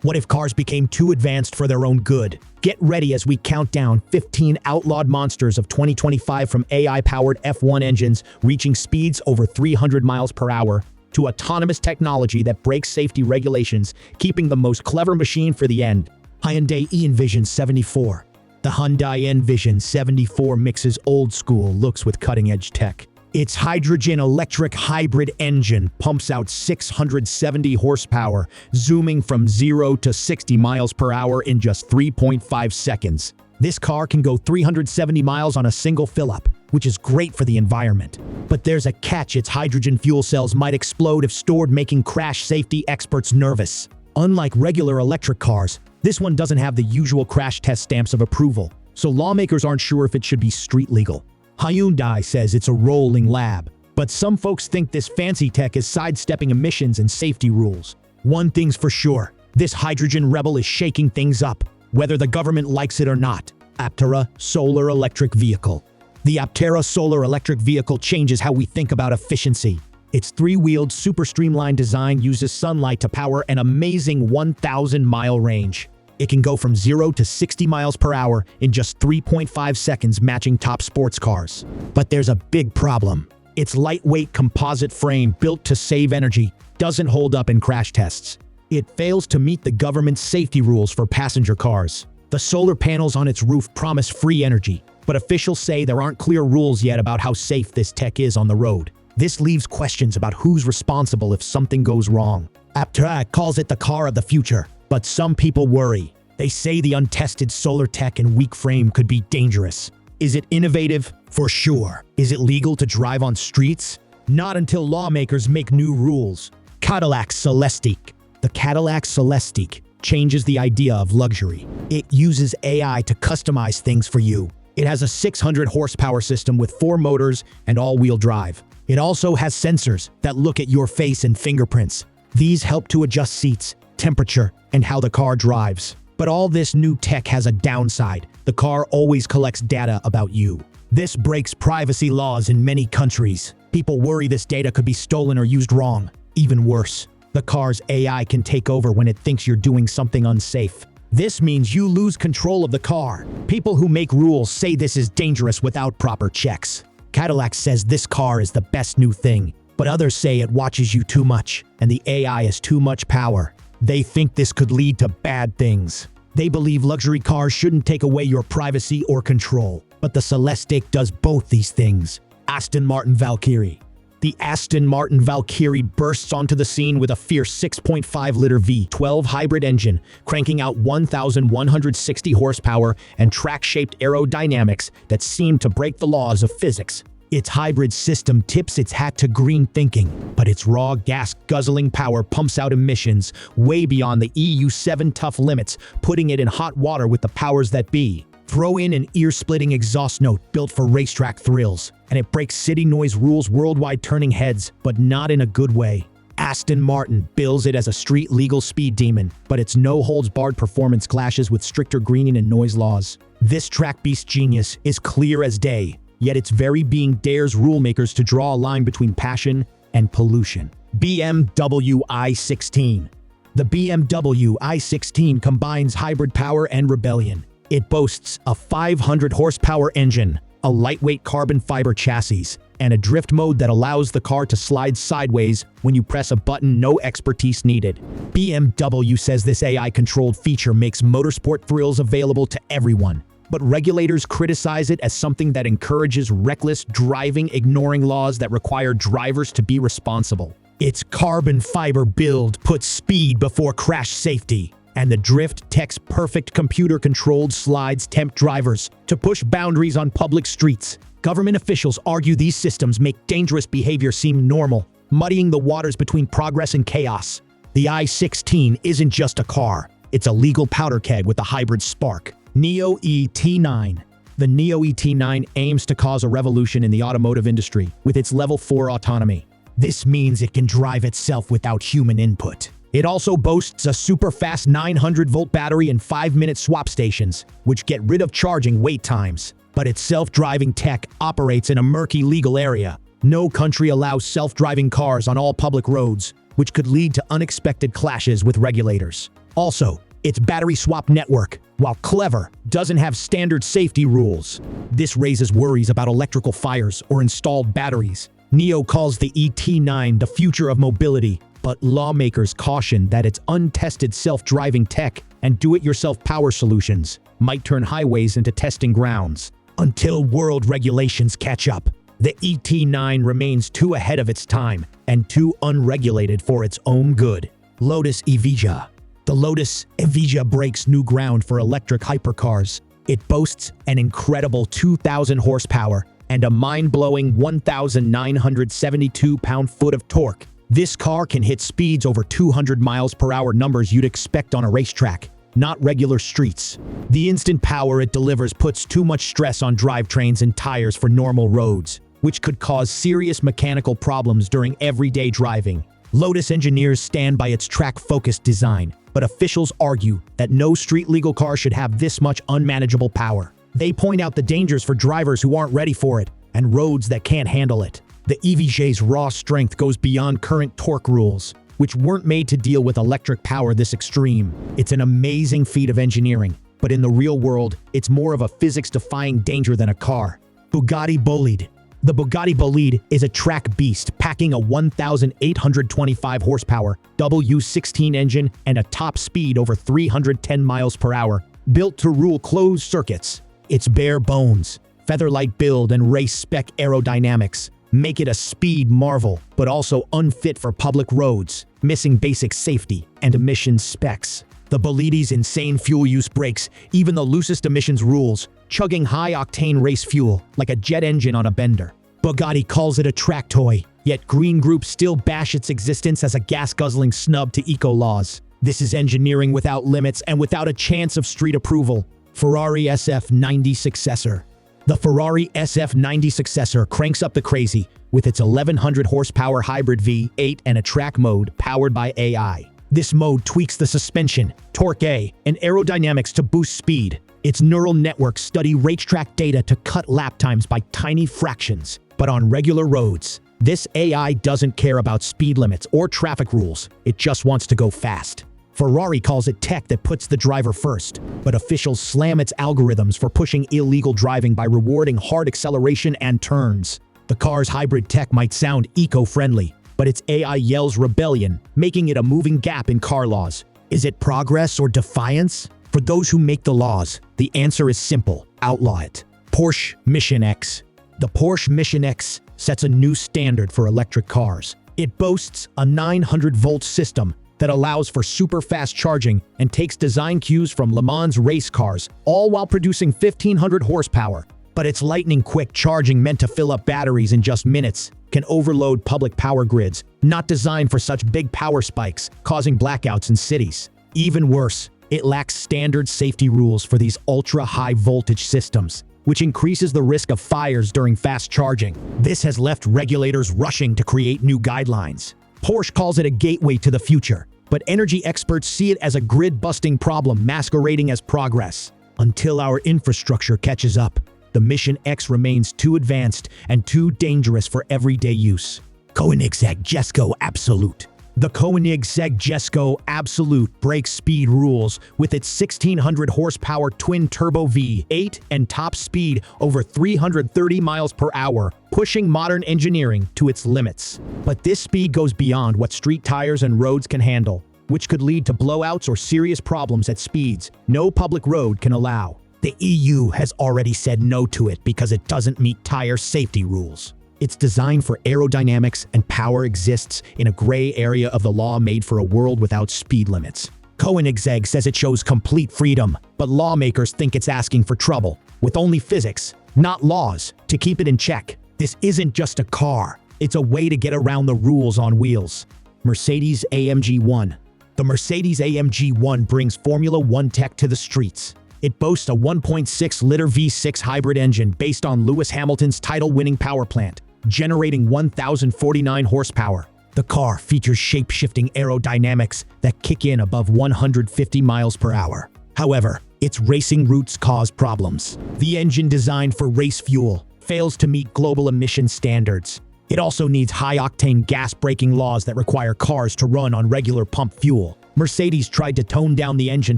What if cars became too advanced for their own good? Get ready as we count down 15 outlawed monsters of 2025, from AI-powered F1 engines reaching speeds over 300 miles per hour to autonomous technology that breaks safety regulations, keeping the most clever machine for the end. Hyundai Envision 74. The Hyundai Envision 74 mixes old-school looks with cutting-edge tech. Its hydrogen-electric hybrid engine pumps out 670 horsepower, zooming from 0 to 60 miles per hour in just 3.5 seconds. This car can go 370 miles on a single fill-up, which is great for the environment. But there's a catch: its hydrogen fuel cells might explode if stored, making crash safety experts nervous. Unlike regular electric cars, this one doesn't have the usual crash test stamps of approval, so lawmakers aren't sure if it should be street legal. Hyundai says it's a rolling lab, but some folks think this fancy tech is sidestepping emissions and safety rules. One thing's for sure: this hydrogen rebel is shaking things up, whether the government likes it or not. Aptera Solar Electric Vehicle. The Aptera Solar Electric Vehicle changes how we think about efficiency. Its three-wheeled, super streamlined design uses sunlight to power an amazing 1,000-mile range. It can go from 0 to 60 miles per hour in just 3.5 seconds, matching top sports cars. But there's a big problem. Its lightweight composite frame, built to save energy, doesn't hold up in crash tests. It fails to meet the government's safety rules for passenger cars. The solar panels on its roof promise free energy, but officials say there aren't clear rules yet about how safe this tech is on the road. This leaves questions about who's responsible if something goes wrong. Aptera calls it the car of the future, but some people worry. They say the untested solar tech and weak frame could be dangerous. Is it innovative? For sure. Is it legal to drive on streets? Not until lawmakers make new rules. Cadillac Celestiq. The Cadillac Celestiq changes the idea of luxury. It uses AI to customize things for you. It has a 600 horsepower system with 4 motors and all-wheel drive. It also has sensors that look at your face and fingerprints. These help to adjust seats, temperature, and how the car drives. But all this new tech has a downside: the car always collects data about you. This breaks privacy laws in many countries. People worry this data could be stolen or used wrong. Even worse, the car's AI can take over when it thinks you're doing something unsafe. This means you lose control of the car. People who make rules say this is dangerous without proper checks. Cadillac says this car is the best new thing, but others say it watches you too much, and the AI has too much power. They think this could lead to bad things. They believe luxury cars shouldn't take away your privacy or control, but the Celestiq does both these things. Aston Martin Valkyrie. The Aston Martin Valkyrie bursts onto the scene with a fierce 6.5-liter V12 hybrid engine, cranking out 1,160 horsepower and track-shaped aerodynamics that seem to break the laws of physics. Its hybrid system tips its hat to green thinking, but its raw gas-guzzling power pumps out emissions way beyond the EU7 tough limits, putting it in hot water with the powers that be. Throw in an ear-splitting exhaust note built for racetrack thrills, and it breaks city noise rules worldwide, turning heads, but not in a good way. Aston Martin bills it as a street-legal speed demon, but its no-holds-barred performance clashes with stricter greening and noise laws. This track beast genius is clear as day, yet its very being dares rulemakers to draw a line between passion and pollution. BMW i16. The BMW i16 combines hybrid power and rebellion. It boasts a 500 horsepower engine, a lightweight carbon fiber chassis, and a drift mode that allows the car to slide sideways when you press a button. No expertise needed. BMW says this AI-controlled feature makes motorsport thrills available to everyone, but regulators criticize it as something that encourages reckless driving, ignoring laws that require drivers to be responsible. Its carbon fiber build puts speed before crash safety, and the drift tech's perfect computer-controlled slides tempt drivers to push boundaries on public streets. Government officials argue these systems make dangerous behavior seem normal, muddying the waters between progress and chaos. The i16 isn't just a car, it's a legal powder keg with a hybrid spark. Neo ET9. The Neo ET9 aims to cause a revolution in the automotive industry with its Level 4 autonomy. This means it can drive itself without human input. It also boasts a super-fast 900-volt battery and 5-minute swap stations, which get rid of charging wait times. But its self-driving tech operates in a murky legal area. No country allows self-driving cars on all public roads, which could lead to unexpected clashes with regulators. Also, its battery swap network, while clever, doesn't have standard safety rules. This raises worries about electrical fires or installed batteries. NIO calls the ET9 the future of mobility, but lawmakers caution that its untested self-driving tech and do-it-yourself power solutions might turn highways into testing grounds. Until world regulations catch up, the ET9 remains too ahead of its time and too unregulated for its own good. Lotus Evija. The Lotus Evija breaks new ground for electric hypercars. It boasts an incredible 2,000 horsepower and a mind-blowing 1,972 pound-foot of torque. This car can hit speeds over 200 miles per hour, numbers you'd expect on a racetrack, not regular streets. The instant power it delivers puts too much stress on drivetrains and tires for normal roads, which could cause serious mechanical problems during everyday driving. Lotus engineers stand by its track-focused design, but officials argue that no street-legal car should have this much unmanageable power. They point out the dangers for drivers who aren't ready for it and roads that can't handle it. The EVJ's raw strength goes beyond current torque rules, which weren't made to deal with electric power this extreme. It's an amazing feat of engineering, but in the real world, it's more of a physics-defying danger than a car. Bugatti Bolide. The Bugatti Bolide is a track beast packing a 1,825 horsepower W16 engine and a top speed over 310 miles per hour, built to rule closed circuits. Its bare bones, featherlight build, and race-spec aerodynamics make it a speed marvel, but also unfit for public roads, missing basic safety and emissions specs. The Bolide's insane fuel use breaks even the loosest emissions rules, chugging high-octane race fuel like a jet engine on a bender. Bugatti calls it a track toy, yet green groups still bash its existence as a gas-guzzling snub to eco-laws. This is engineering without limits and without a chance of street approval. Ferrari SF90 successor. The Ferrari SF90 successor cranks up the crazy with its 1,100 horsepower hybrid V8 and a track mode powered by AI. This mode tweaks the suspension, torque, and aerodynamics to boost speed. Its neural networks study racetrack data to cut lap times by tiny fractions. But on regular roads, this AI doesn't care about speed limits or traffic rules. It just wants to go fast. Ferrari calls it tech that puts the driver first, but officials slam its algorithms for pushing illegal driving by rewarding hard acceleration and turns. The car's hybrid tech might sound eco-friendly, but its AI yells rebellion, making it a moving gap in car laws. Is it progress or defiance? For those who make the laws, the answer is simple: outlaw it. Porsche Mission X. The Porsche Mission X sets a new standard for electric cars. It boasts a 900-volt system that allows for super fast charging and takes design cues from Le Mans race cars, all while producing 1,500 horsepower. But its lightning-quick charging, meant to fill up batteries in just minutes, can overload public power grids, not designed for such big power spikes, causing blackouts in cities. Even worse, it lacks standard safety rules for these ultra-high voltage systems, which increases the risk of fires during fast charging. This has left regulators rushing to create new guidelines. Porsche calls it a gateway to the future, but energy experts see it as a grid-busting problem masquerading as progress. Until our infrastructure catches up, the Mission X remains too advanced and too dangerous for everyday use. Koenigsegg Jesko Absolute. The Koenigsegg Jesko Absolute breaks speed rules with its 1,600 horsepower twin-turbo V8 and top speed over 330 miles per hour, pushing modern engineering to its limits. But this speed goes beyond what street tires and roads can handle, which could lead to blowouts or serious problems at speeds no public road can allow. The EU has already said no to it because it doesn't meet tire safety rules. Its design for aerodynamics and power exists in a gray area of the law made for a world without speed limits. Koenigsegg says it shows complete freedom, but lawmakers think it's asking for trouble, with only physics, not laws, to keep it in check. This isn't just a car, it's a way to get around the rules on wheels. Mercedes-AMG 1. The Mercedes-AMG 1 brings Formula One tech to the streets. It boasts a 1.6-liter V6 hybrid engine based on Lewis Hamilton's title-winning power plant, generating 1,049 horsepower. The car features shape-shifting aerodynamics that kick in above 150 miles per hour. However, its racing routes cause problems. The engine, designed for race fuel, fails to meet global emission standards. It also needs high-octane gas braking laws that require cars to run on regular pump fuel, Mercedes tried to tone down the engine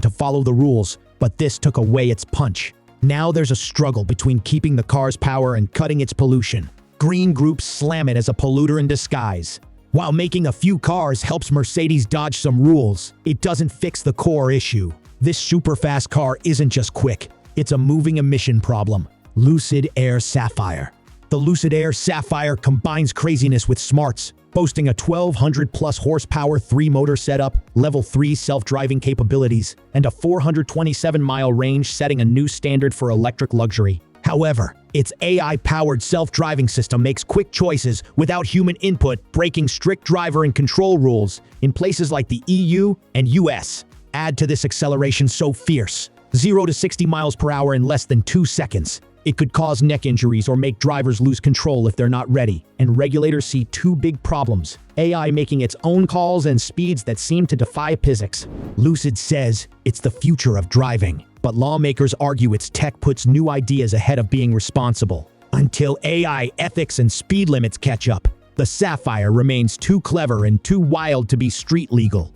to follow the rules, but this took away its punch. Now there's a struggle between keeping the car's power and cutting its pollution. Green groups slam it as a polluter in disguise. While making a few cars helps Mercedes dodge some rules, it doesn't fix the core issue. This super-fast car isn't just quick, it's a moving emission problem. Lucid Air Sapphire. The Lucid Air Sapphire combines craziness with smarts, boasting a 1,200-plus horsepower 3-motor setup, level 3 self-driving capabilities, and a 427-mile range, setting a new standard for electric luxury. However, its AI-powered self-driving system makes quick choices without human input, breaking strict driver and control rules in places like the EU and US. Add to this acceleration so fierce, 0 to 60 miles per hour in less than 2 seconds. It could cause neck injuries or make drivers lose control if they're not ready, and regulators see two big problems: AI making its own calls and speeds that seem to defy physics. Lucid says it's the future of driving, but lawmakers argue its tech puts new ideas ahead of being responsible. Until AI ethics and speed limits catch up, the Sapphire remains too clever and too wild to be street legal.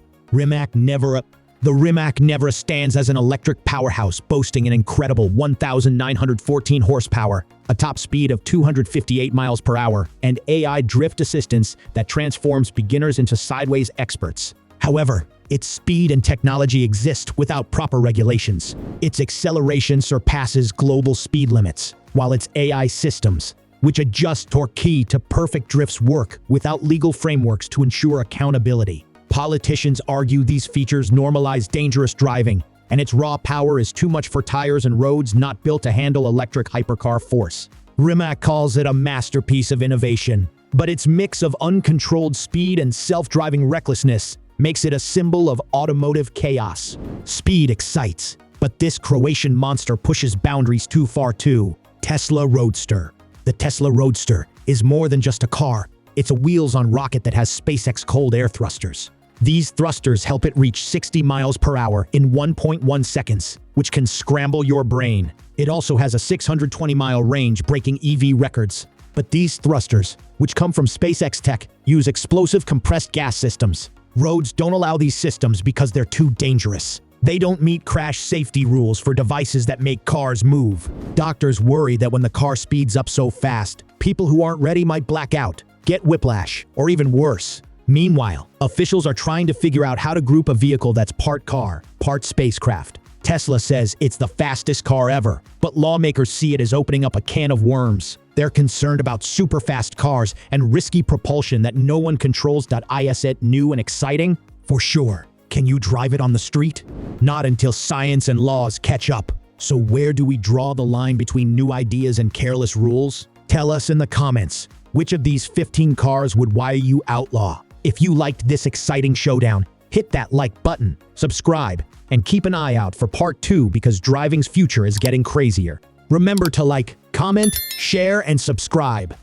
The Rimac Nevera stands as an electric powerhouse, boasting an incredible 1,914 horsepower, a top speed of 258 miles per hour, and AI drift assistance that transforms beginners into sideways experts. However, its speed and technology exist without proper regulations. Its acceleration surpasses global speed limits, while its AI systems, which adjust torque to perfect drifts, work without legal frameworks to ensure accountability. Politicians argue these features normalize dangerous driving, and its raw power is too much for tires and roads not built to handle electric hypercar force. Rimac calls it a masterpiece of innovation, but its mix of uncontrolled speed and self-driving recklessness makes it a symbol of automotive chaos. Speed excites, but this Croatian monster pushes boundaries too far too. Tesla Roadster. The Tesla Roadster is more than just a car. It's a wheels-on rocket that has SpaceX cold air thrusters. These thrusters help it reach 60 miles per hour in 1.1 seconds, which can scramble your brain. It also has a 620-mile range, breaking EV records. But these thrusters, which come from SpaceX tech, use explosive compressed gas systems. Roads don't allow these systems because they're too dangerous. They don't meet crash safety rules for devices that make cars move. Doctors worry that when the car speeds up so fast, people who aren't ready might black out, get whiplash, or even worse. Meanwhile, officials are trying to figure out how to group a vehicle that's part car, part spacecraft. Tesla says it's the fastest car ever, but lawmakers see it as opening up a can of worms. They're concerned about super-fast cars and risky propulsion that no one controls. Is it new and exciting? For sure. Can you drive it on the street? Not until science and laws catch up. So where do we draw the line between new ideas and careless rules? Tell us in the comments, which of these 15 cars would you outlaw? If you liked this exciting showdown, hit that like button, subscribe, and keep an eye out for part 2 because driving's future is getting crazier. Remember to like, comment, share, and subscribe.